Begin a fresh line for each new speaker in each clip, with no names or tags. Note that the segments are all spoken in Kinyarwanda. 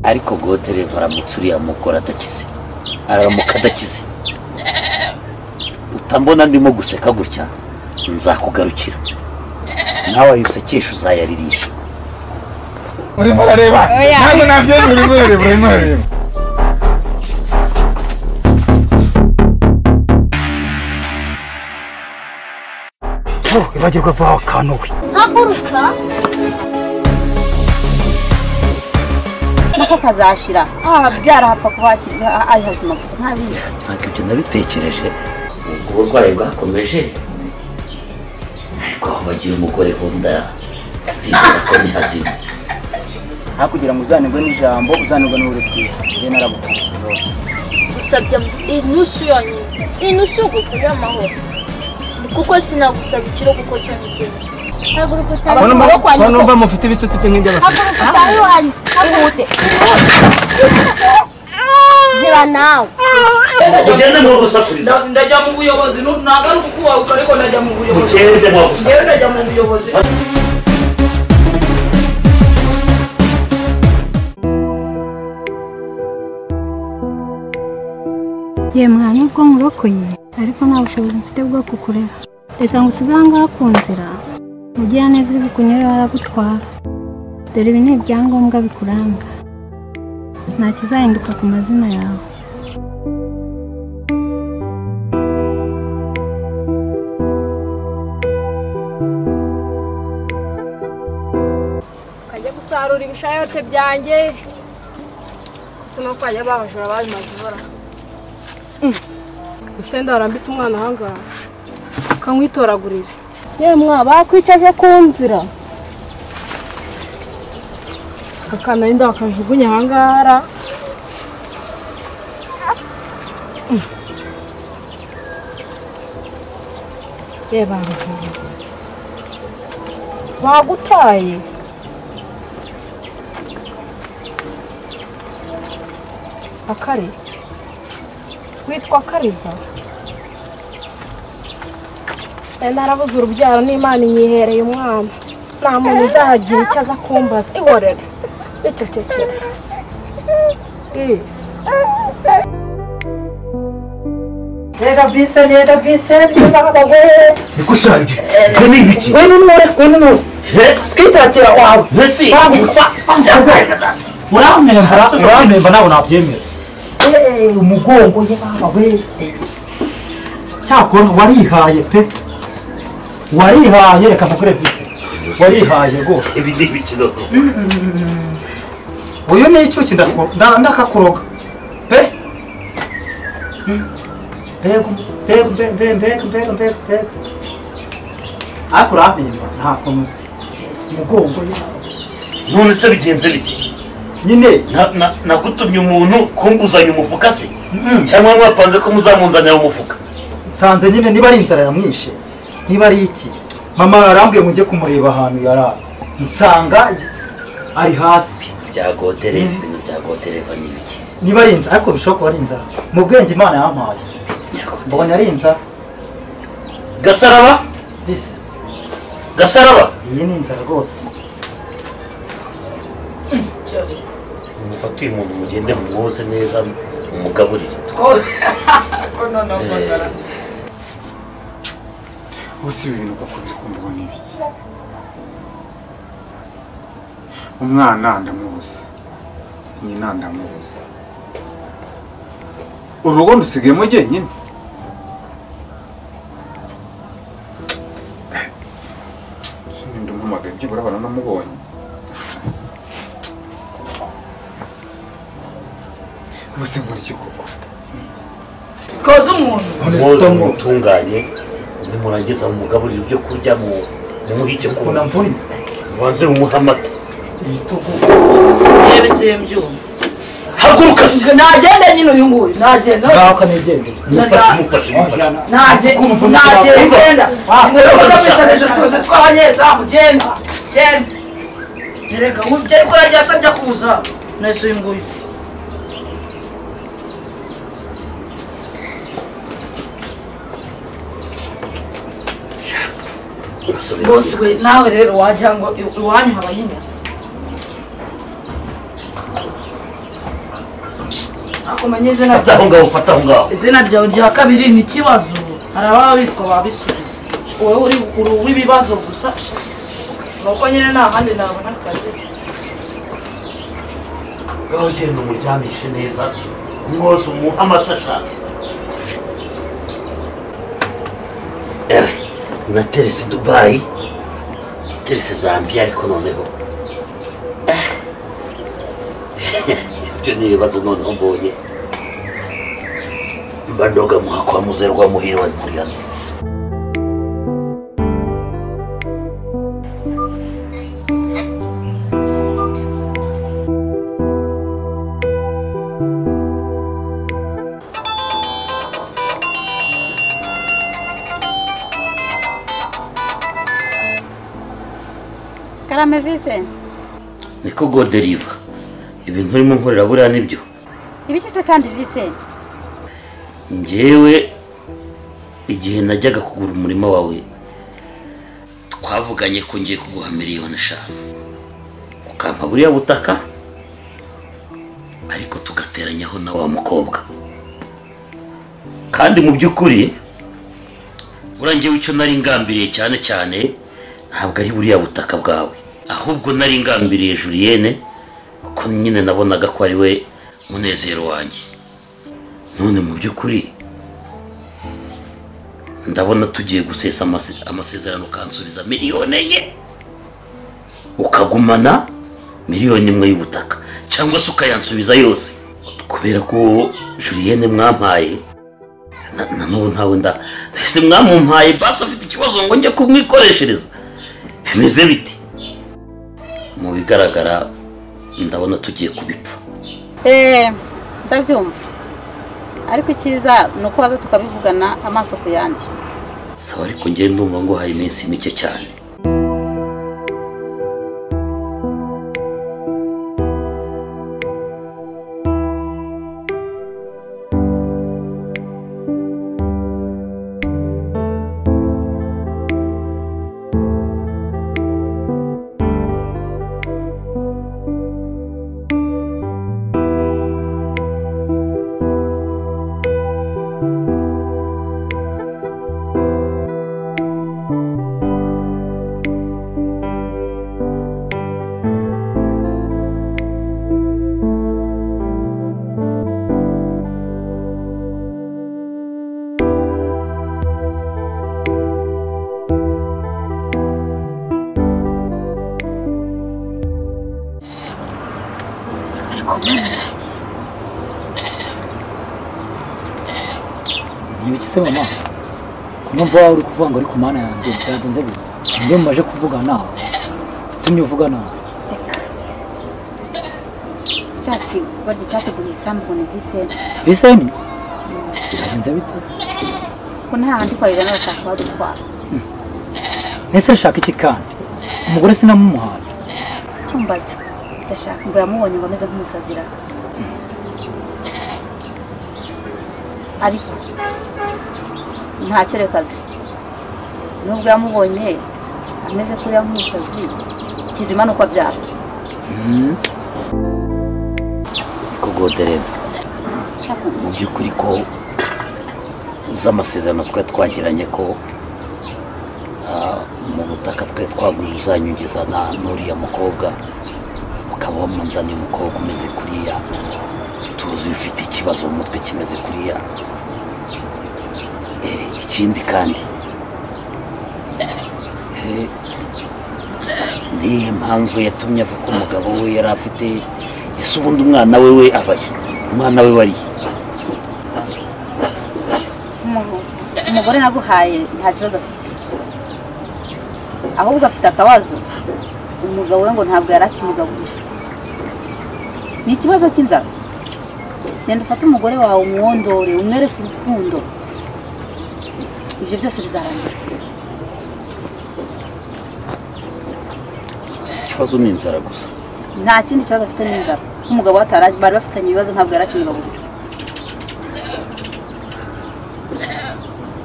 ariko Godere aramutse uriya mugore atakize aramuka adakize utambona ndimo guseka gutya nzakugarukira nawe yusekesha uzayaririsha
urimo arareba ntabwo nabyemera urimo arareba ibagirwa vaho kanuwe
haguruka nako kazashira byarahapfa kuhakira ari hazima gusa ntabindi
ntabwo ibyo nabitekereje ubwo burwayi bwakomeje ariko bagira umugore hunda ndizera ko ni hazima
hakugira ngo uzanirwe n'ijambo uzanirwe n'urupfu je narabukunze rwose
usabye inusu yonyine inusu gusa y'amahoro kuko sinagusaba ikiro kuko cyo n'ikintu haguruka
abantu numva mufite ibitutsi byo nk'ibyo
haguruka zira nawe
ugende mu gusakuriza
ndajya mu buyobozi nagaruka kubahuka ariko ndajya mu buyobozi
ukeze mu gusakuriza
ndajya mu buyobozi
ye mwana ubwo murokoye ariko nta bushobozi mfite bwo kukurera reka ngo usigaye ngaha ku nzira mugira neza uri bukunyure waragutwara dore ibi ni ibyangombwa bikuranga nta kizahinduka ku mazina yawe
kajya gusarura ibishayote byanjye gusa no kwajya babajura babimaze ibora
usenda warambitse umwana ahangaha kamwitoragurire
yemwa bakwicaje ku nzira
akana inda bakajugunya ahangaha reba bagutaye akari witwa Kariza narabuze urubyaro n'Imana inyihereye umwana nta muntu uzagira icyo aza kumbaza ihorere icecekere
Nega Vincent baba we
nikushanje ni ibiki
wenu twitatira wawe
Messi
uramemba nawe nabyemera umugongo ye baba we cyakora warihaye pe warihaye reka mukore Vincent warihaye rwose
ibi ni ibiki no
uyu ni icyuki ndakakuroga pe Bega. Akuramemba ntako umugongo ye.
none se bigenze biti
Nyine
nagutumye umuntu kumbuzanya umufuka se cyangwa mwapanze ko muzamunzanira umufuka
sanze nyine niba ari inzara yamwishe niba ari iki mama arambwiye ngo njye kumureba ahantu yarara nsanga ari hasi
byagotere ibintu byagotere vanibiki
niba ari inzara ariko bishobora kuba ari inzara mu bwenge Imana yampaye mbonye ari inzara
gasaraba
bise
gasaraba
iyi ni inzara rwose
mufatiye umuntu mugende mwoze neza umugaburire
ko none kozara
Usi ibintu koko biri kumbuga n'ibiki umwana ndamubuza nyina ndamubuza urugo ndusigayemo jyenyine ndumuhamagaye byibura baranamubonye ubuse nkora iki koko
twoza umuntu
mwoze umutunganye nimurangiza umugaburire ibyo kurya mu icyo
kuna mvuni
mubanze mumuha amata
ibitugu
yewe simbyumva
haguruka se
nagende nyine uyu nguyu nagende
ngaho kanegende
mufashe
nagenda ingorabasabeje twese twabanyezamu genda genda erega ujye ariko yagiye asabye kuza nese uyu nguyu bose we nawe rero wagira ngo iwanyu haba yinyanza kumenya izina
fata aho ngaho fata aho ngaho
izina ryawe rya kabiri ni ikibazo hari ababa bitwa babisubiza wowe uri w'ibibazo gusa nuko nyine nta handi nabona akazi
ngaho genda umuryamishe neza umwoze umuha amata ashaka na teresi Dubai teresi Zambia ariko noneho ibyo ni ibibazo noneho mbonye mba ndoga muha kwa muzerwa muhira wa muri hano
Karame Vise.
niko go deriva ibintu urimo nkorera buriya nibyo
Ibiki se kandi Vise?
njyewe igihe najyaga kugura umurima wawe twavuganye ko ngiye kuguha miliyoni 5 ukampa buriya butaka ariko tugateranyaho na wa mukobwa kandi mu by'ukuri urangiye icyo nari ngambiriye cyane cyane ntabwo ari buriya butaka bwawe ahubwo nari ngambiriye Julienne kuko nyine nabonaga ko ari we munezero wanjye none mu by'ukuri ndabona tugiye gusesa amasezerano kansubiza miliyoni 4 ukagumana miliyoni 1 y'ubutaka cyangwa se ukayansubiza yose kubera ko Julienne mwampaye na n'ubu ntawe ese mwamumpaye basi afite ikibazo ngo njye kumwikoreshereza bimeze biti mu bigaragara ndabona tugiye kubipfa
ndabyumva ariko icyiza ni uko waza tukabivugana amaso ku yandi
sawa ariko njye ndumva ngo hari iminsi mike cyane
Nibiki se mama? Kunumva uri kuvuga ngo ari ku mana yanjye byagenze bite? Njye mumaje kuvugana. Tumye uvugana.
Cyaki barye cyateguye isambu ni Vise.
Vise ni? Byagenze bite?
Ko nta handi kwa igana bashaka badutwara.
Nese nshaka iki kandi? Umugore sinamumuhaye.
Kumbaza. Byashaka ngo yamubonye ngo ameze nk'umusazira. Ariko ntacyo rekazi nubwo yamubonye ameze kuri nk'umusazi kizima nuko abyara
kugodereva mu by'ukuri ko uza amasezerano twagiranye ko mu butaka twaguze uzanyongeza n'uriya mukobwa mukaba wamunzaniye umukobwa umeze kuriya tuzi ufite ikibazo mu mutwe kimeze kuriya ikindi kandi niyo mpamvu yatumye avuga ko umugabo we yari afite ese ubundi umwana we abaye umwana we wari
umugore naguhaye nta kibazo afite ahubwo afite akabazo umugabo we ngo ntabwo yari akimugaburira ni ikibazo cy'inzara genda ufate umugore wawe umwondore umwereke urukundo ibyo byose bizarangira
ikibazo ni inzara gusa
nta kindi kibazo afite n'inzara nk'umugabo bari bafitanye ibibazo ntabwo yari akimugaburira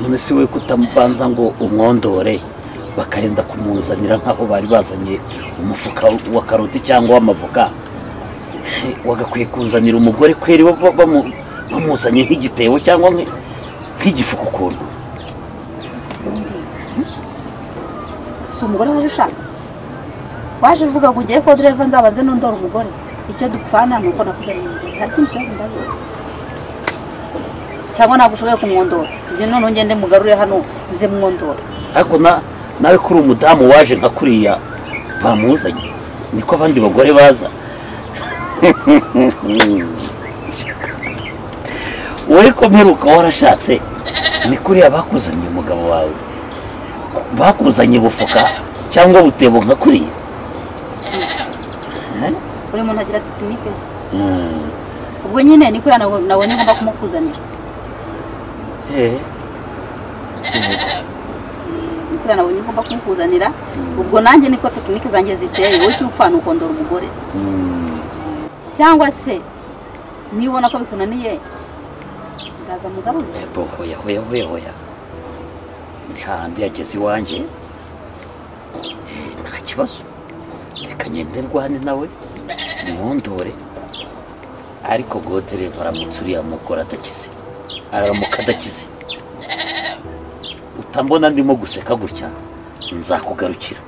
none se we kutamubanza ngo umwondore bakarinda kumunzanira nk'aho bari bazanye umufuka wa karoti cyangwa w'amavoka wagakwiye kuzanira umugore kweri bamuzanye nk'igitebo cyangwa nk'igifuka ukuntu.
Si umugore waje ushaka, waje uvuga ngo ugiye ko dereva nzabanze nundora umugore, icyo dupfana ni uko nakuzanye umugore. Hari ikindi kibazo mbaza cyangwa ntabwo ushoboye kumwondora? Ibyo none ngende mugarure hano nze mwondora.
Ariko nawe kuri umudamu waje nka kuriya bamuzanye niko abandi bagore baza. Wowe ko mperuka warashatse ni kuriya bakuzanye umugabo wawe, bakuzanye bufuka cyangwa butebo nka kuriya.
Buri muntu agira tekinike ze. Ubwo nyine ni kuriya nawe ngomba kumukuzanira. Kuriya nawe ngomba kumukuzanira, ubwo nanjye niko tekinike zanjye ziteye. Wowe icyo upfana ukondora umugore, cyangwa se nibona ko bikunaniye ndaza mugarurire.
Hoya ni hahandi yageze iwanjye, nta kibazo, reka ngende ndwane nawe mwondore. Ariko Godereva aramutse uriya mugore adakize, aramuka adakize, utambona ndimo guseka gutya, nzakugarukira.